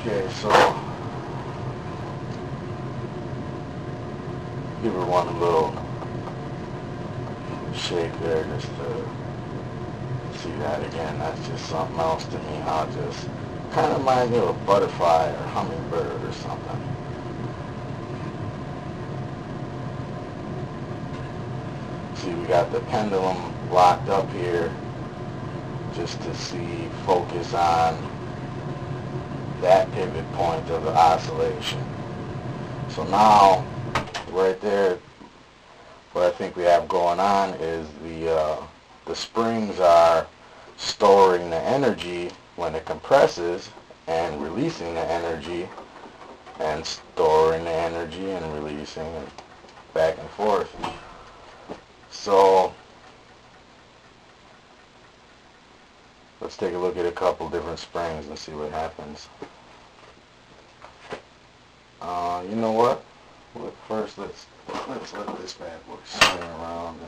Okay, so give her one little shake there just to see that again. That's just something else to me. How it just kind of reminds me of a butterfly or hummingbird or something. See, we got the pendulum locked up here just to see, focus on that pivot point of the oscillation. So now, right there, what I think we have going on is the springs are storing the energy when it compresses and releasing the energy and storing the energy and releasing and back and forth. So let's take a look at a couple different springs and see what happens. You know what? First, let's let this bad boy swing around.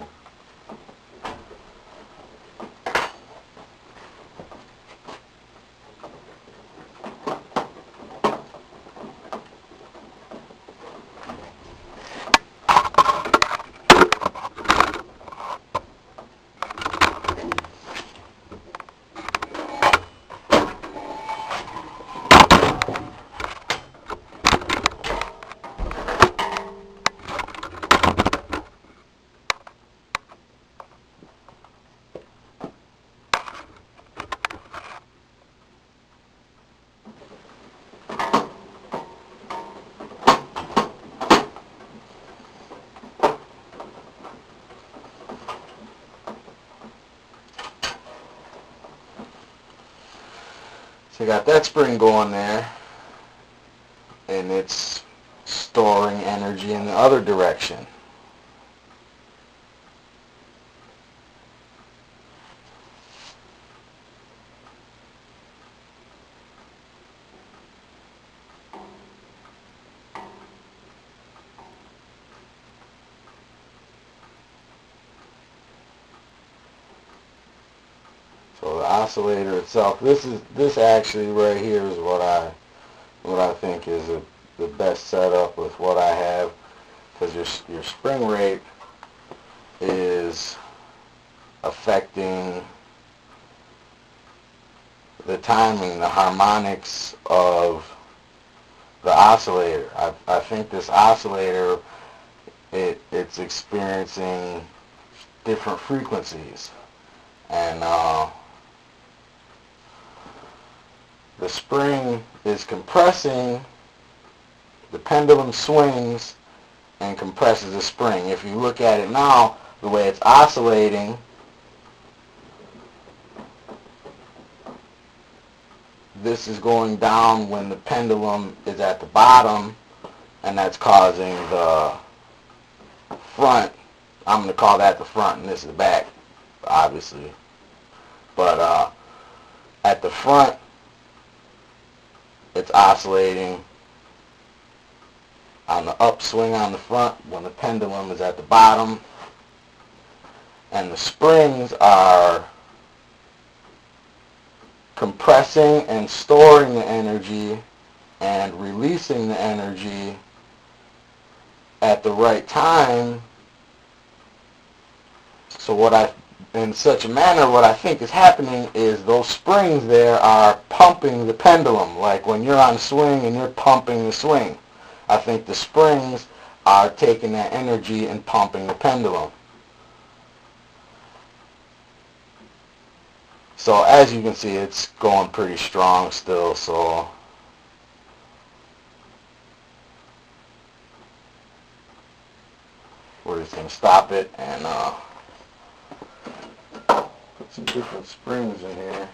So you got that spring going there, and it's storing energy in the other direction. So the oscillator itself, this actually right here is what I think is the best setup with what I have, because your spring rate is affecting the timing, the harmonics of the oscillator. I think this oscillator, it's experiencing different frequencies, and the spring is compressing, the pendulum swings and compresses the spring. If you look at it now, the way it's oscillating, this is going down when the pendulum is at the bottom, and that's causing the front, I'm going to call that the front and this is the back, obviously, but at the front, it's oscillating on the upswing on the front when the pendulum is at the bottom, and the springs are compressing and storing the energy and releasing the energy at the right time. So in such a manner, what I think is happening is those springs there are pumping the pendulum, like when you're on swing and you're pumping the swing. I think the springs are taking that energy and pumping the pendulum. So as you can see, it's going pretty strong still, so we're just going to stop it and put some different springs in here.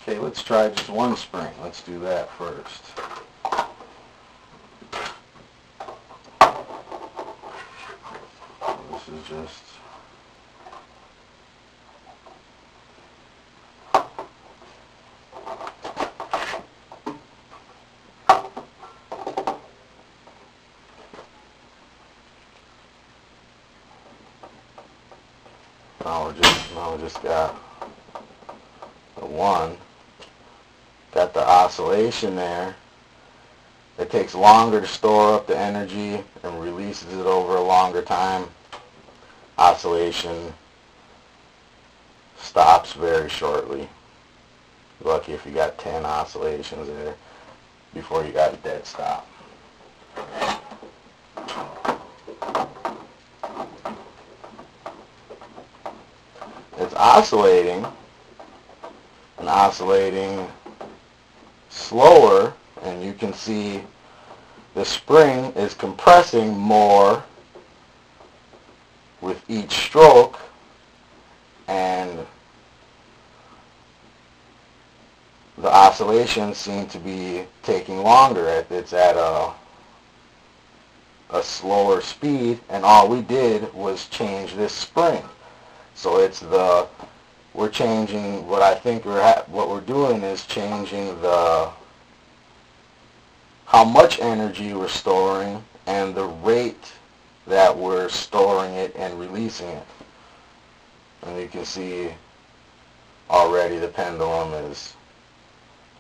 Okay, let's try just one spring. Let's do that first. This is just Now we just got the 1. Got the oscillation there. It takes longer to store up the energy and releases it over a longer time. Oscillation stops very shortly. You're lucky if you got 10 oscillations there before you got a dead stop. It's oscillating and oscillating slower, and you can see the spring is compressing more with each stroke, and the oscillations seem to be taking longer. It's at a slower speed, and all we did was change this spring. So we're changing, what I think what we're doing is changing how much energy we're storing and the rate that we're storing it and releasing it. And you can see already the pendulum is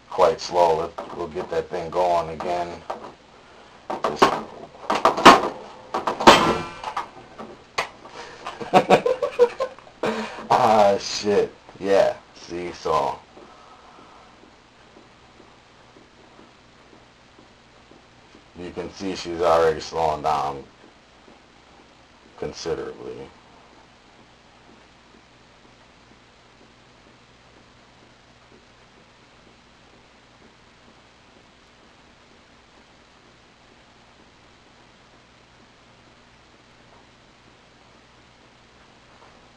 quite slow. We'll get that thing going again. Ah, shit. Yeah, see, so you can see she's already slowing down considerably.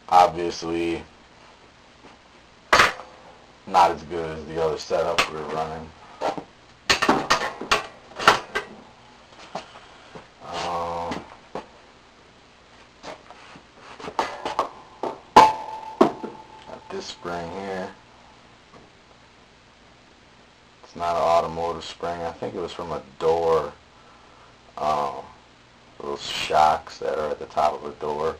Obviously, not as good as the other setup we were running. Got this spring here. It's not an automotive spring. I think it was from a door. Those shocks that are at the top of a door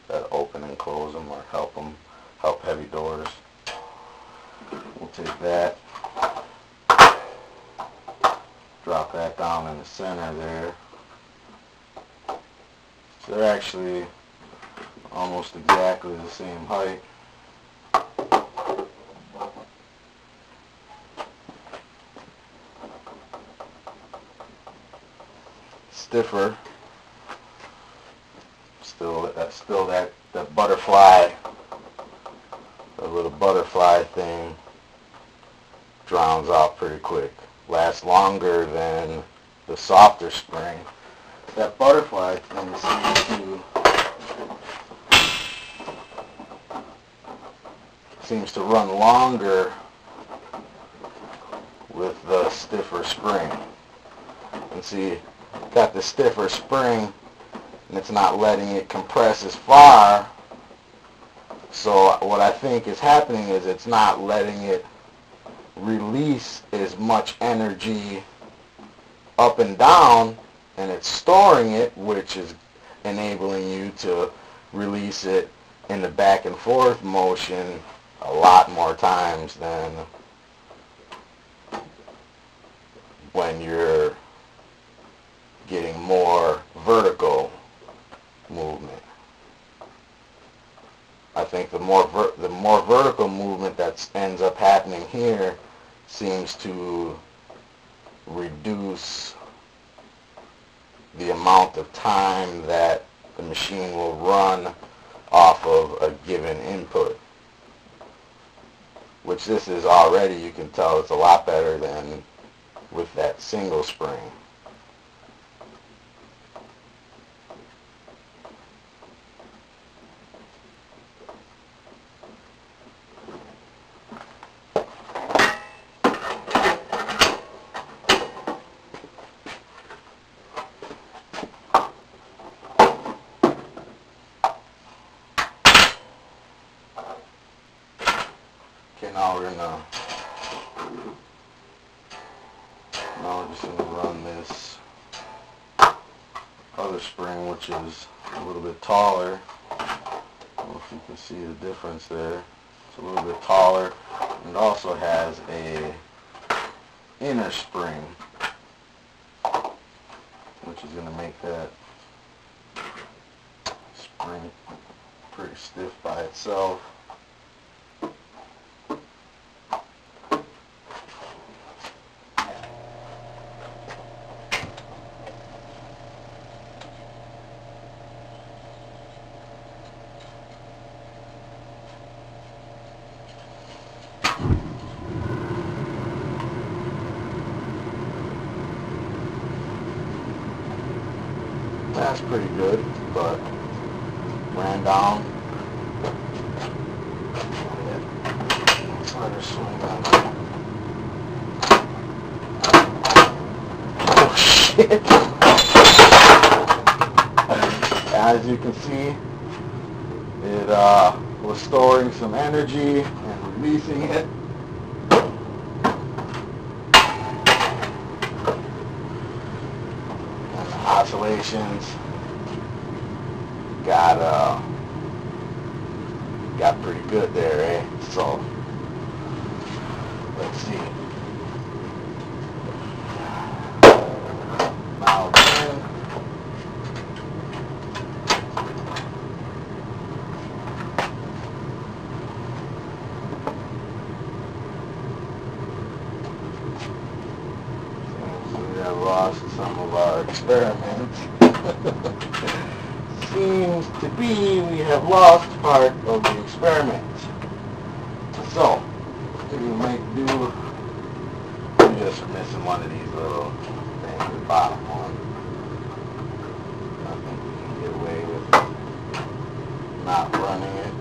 that open and close them or help heavy doors. We'll take that, drop that down in the center there. So they're actually almost exactly the same height. Stiffer. Still that butterfly, the little butterfly thing drowns out pretty quick. Lasts longer than the softer spring. That butterfly thing seems to run longer with the stiffer spring. And see, got the stiffer spring, and it's not letting it compress as far. So what I think is happening is it's not letting it release as much energy up and down, and it's storing it, which is enabling you to release it in the back and forth motion a lot more times than when you're getting more vertical movement. I think the more vertical movement that ends up happening here seems to reduce the amount of time that the machine will run off of a given input, which this is already, you can tell it's a lot better than with that single spring. Okay, now we're just gonna run this other spring, which is a little bit taller. know if you can see the difference there. It's a little bit taller, and it also has a inner spring, which is going to make that spring pretty stiff by itself. That's pretty good, but ran down. Let's let her swing on that. Oh shit! As you can see, it was storing some energy and releasing it. Oscillations got pretty good there, eh? So let's see. Now again, we have lost some of our experiments. Seems to be we have lost part of the experiment. So, what we might do, we're just missing one of these little things, the bottom one. I think we can get away with not running it.